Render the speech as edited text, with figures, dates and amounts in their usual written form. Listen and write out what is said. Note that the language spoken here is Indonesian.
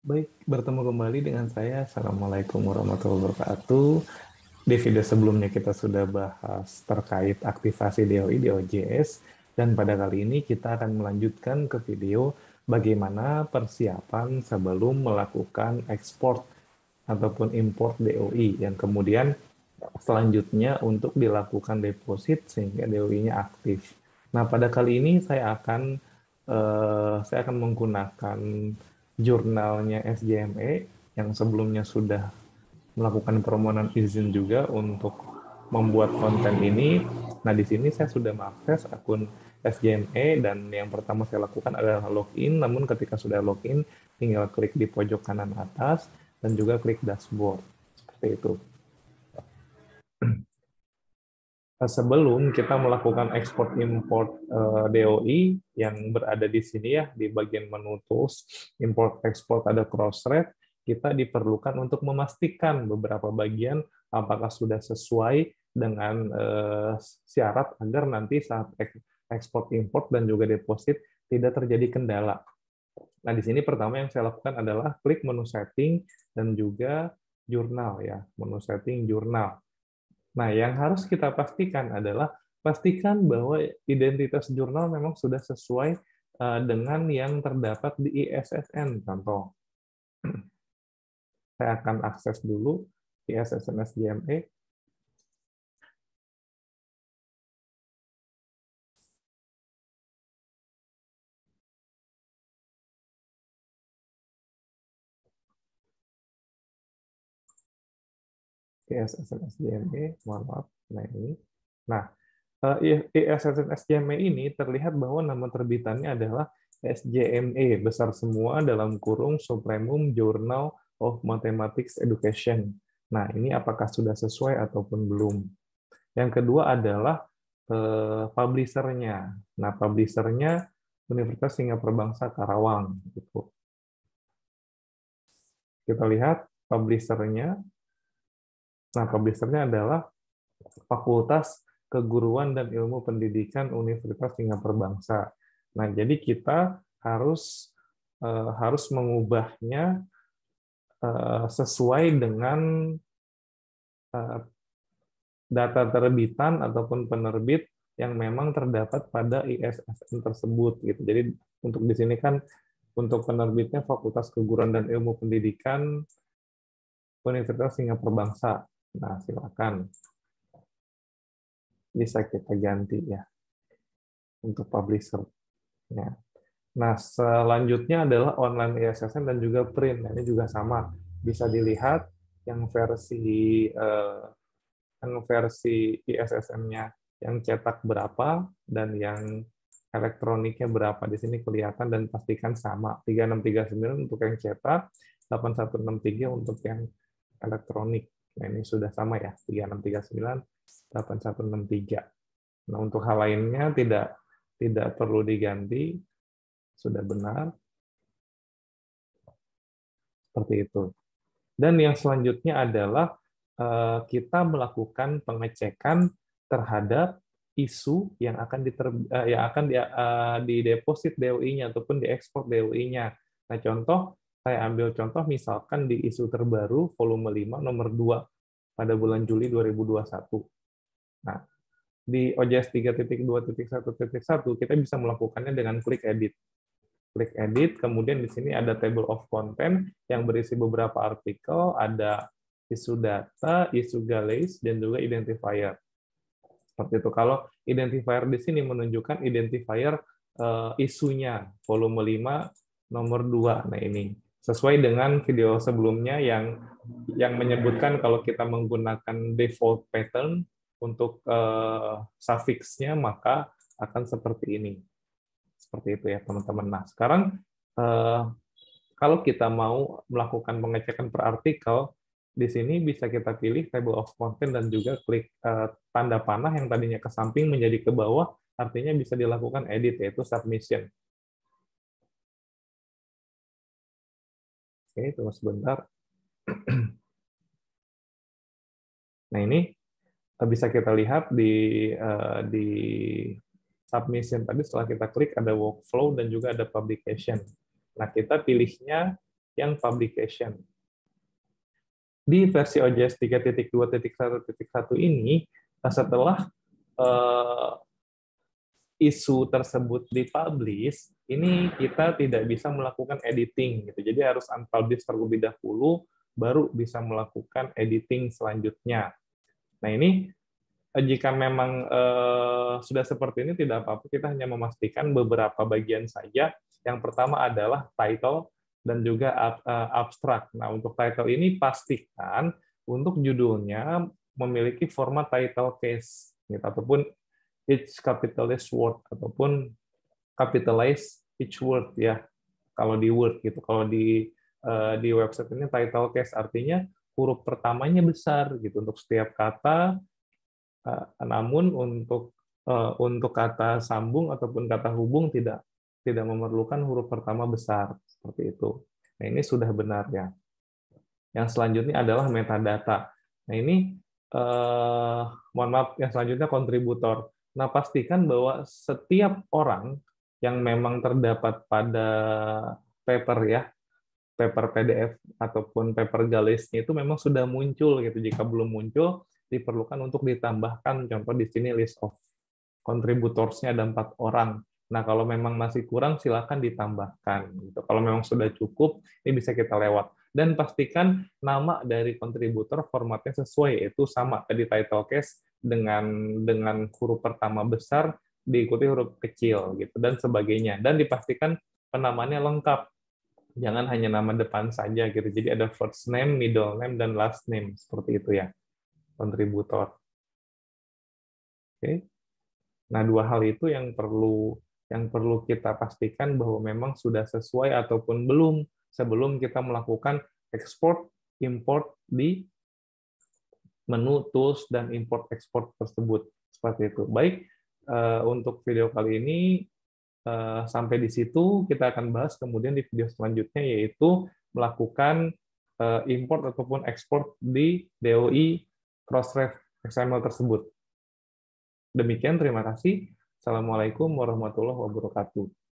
Baik, bertemu kembali dengan saya. Assalamualaikum warahmatullahi wabarakatuh. Di video sebelumnya kita sudah bahas terkait aktivasi DOI, DOJS, dan pada kali ini kita akan melanjutkan ke video bagaimana persiapan sebelum melakukan ekspor ataupun import DOI, yang kemudian selanjutnya untuk dilakukan deposit sehingga DOI-nya aktif. Nah, pada kali ini saya akan menggunakan jurnalnya SJME yang sebelumnya sudah melakukan permohonan izin juga untuk membuat konten ini. Nah, di sini saya sudah mengakses akun SJME dan yang pertama saya lakukan adalah login. Namun ketika sudah login, tinggal klik di pojok kanan atas dan juga klik dashboard. Seperti itu. Sebelum kita melakukan ekspor import DOI yang berada di sini ya, di bagian menu tools import export ada cross rate, kita diperlukan untuk memastikan beberapa bagian apakah sudah sesuai dengan syarat agar nanti saat ekspor import dan juga deposit tidak terjadi kendala. Nah, di sini pertama yang saya lakukan adalah klik menu setting dan juga jurnal ya, menu setting jurnal. Nah, yang harus kita pastikan adalah pastikan bahwa identitas jurnal memang sudah sesuai dengan yang terdapat di ISSN. Contoh, saya akan akses dulu ISSN SJME. ISSN SJME, mohon maaf. Nah, ini. Nah, ISSN SJME ini terlihat bahwa nama terbitannya adalah SJME, besar semua dalam kurung Supremum Journal of Mathematics Education. Nah, ini apakah sudah sesuai ataupun belum? Yang kedua adalah publisher-nya. Nah, publisher-nya Universitas Singapura Bangsa Karawang. Gitu. Kita lihat publisher-nya. Nah, publisher-nya adalah Fakultas Keguruan dan Ilmu Pendidikan Universitas Singapura Bangsa. Nah, jadi kita harus mengubahnya sesuai dengan data terbitan ataupun penerbit yang memang terdapat pada ISSN tersebut gitu. Jadi untuk di sini kan untuk penerbitnya Fakultas Keguruan dan Ilmu Pendidikan Universitas Singapura Bangsa. Nah, silakan bisa kita ganti ya untuk publisher-nya. Nah, selanjutnya adalah online ISSN dan juga print. Nah, ini juga sama. Bisa dilihat yang versi ISSN-nya yang cetak berapa dan yang elektroniknya berapa. Di sini kelihatan dan pastikan sama. 3639 untuk yang cetak, 8163 untuk yang elektronik. Nah, ini sudah sama ya, 3639, 8163. Nah, untuk hal lainnya tidak perlu diganti, sudah benar. Seperti itu. Dan yang selanjutnya adalah kita melakukan pengecekan terhadap isu yang akan dideposit DOI-nya ataupun diekspor DOI-nya. Nah, saya ambil contoh misalkan di isu terbaru volume 5 nomor 2 pada bulan Juli 2021. Nah, di OJS 3.2.1.1 kita bisa melakukannya dengan klik edit. Klik edit, kemudian di sini ada table of content yang berisi beberapa artikel, ada isu data, isu galleys, dan juga identifier. Seperti itu. Kalau identifier di sini menunjukkan identifier isunya, volume 5, nomor 2. Nah, ini sesuai dengan video sebelumnya yang menyebutkan kalau kita menggunakan default pattern untuk suffix-nya, maka akan seperti ini. Seperti itu ya, teman-teman. Nah, sekarang kalau kita mau melakukan pengecekan per artikel, di sini bisa kita pilih table of content dan juga klik tanda panah yang tadinya ke samping menjadi ke bawah, artinya bisa dilakukan edit, yaitu submission. Oke, tunggu sebentar. Nah, ini bisa kita lihat di submission tadi setelah kita klik ada workflow dan juga ada publication. Nah, kita pilihnya yang publication. Di versi OJS 3.2.1.1 ini, setelah isu tersebut dipublish, ini kita tidak bisa melakukan editing, gitu. Jadi harus unpublish terlebih dahulu, baru bisa melakukan editing selanjutnya. Nah ini jika memang sudah seperti ini tidak apa-apa, kita hanya memastikan beberapa bagian saja. Yang pertama adalah title dan juga abstrak. Nah untuk title ini pastikan untuk judulnya memiliki format title case, gitu, ataupun each capitalist word, ataupun capitalize each word ya. Kalau di Word gitu, kalau di website ini title case artinya huruf pertamanya besar gitu untuk setiap kata. Namun untuk kata sambung ataupun kata hubung tidak memerlukan huruf pertama besar seperti itu. Nah ini sudah benar ya. Yang selanjutnya adalah metadata. Nah ini mohon maaf, yang selanjutnya kontributor. Nah pastikan bahwa setiap orang yang memang terdapat pada paper ya, paper PDF ataupun paper galesnya itu memang sudah muncul gitu. Jika belum muncul, diperlukan untuk ditambahkan. Contoh di sini list of contributors-nya ada 4 orang. Nah, kalau memang masih kurang, silakan ditambahkan. Gitu. Kalau memang sudah cukup, ini bisa kita lewat. Dan pastikan nama dari kontributor formatnya sesuai, yaitu sama tadi title case dengan huruf pertama besar diikuti huruf kecil gitu dan sebagainya. Dan dipastikan penamaannya lengkap. Jangan hanya nama depan saja gitu. Jadi ada first name, middle name, dan last name seperti itu ya, kontributor. Oke. Nah, dua hal itu yang perlu kita pastikan bahwa memang sudah sesuai ataupun belum sebelum kita melakukan ekspor import di menu tools dan import ekspor tersebut seperti itu. Baik, untuk video kali ini sampai di situ. Kita akan bahas kemudian di video selanjutnya yaitu melakukan import ataupun ekspor di DOI Crossref XML tersebut. Demikian, terima kasih. Assalamualaikum warahmatullahi wabarakatuh.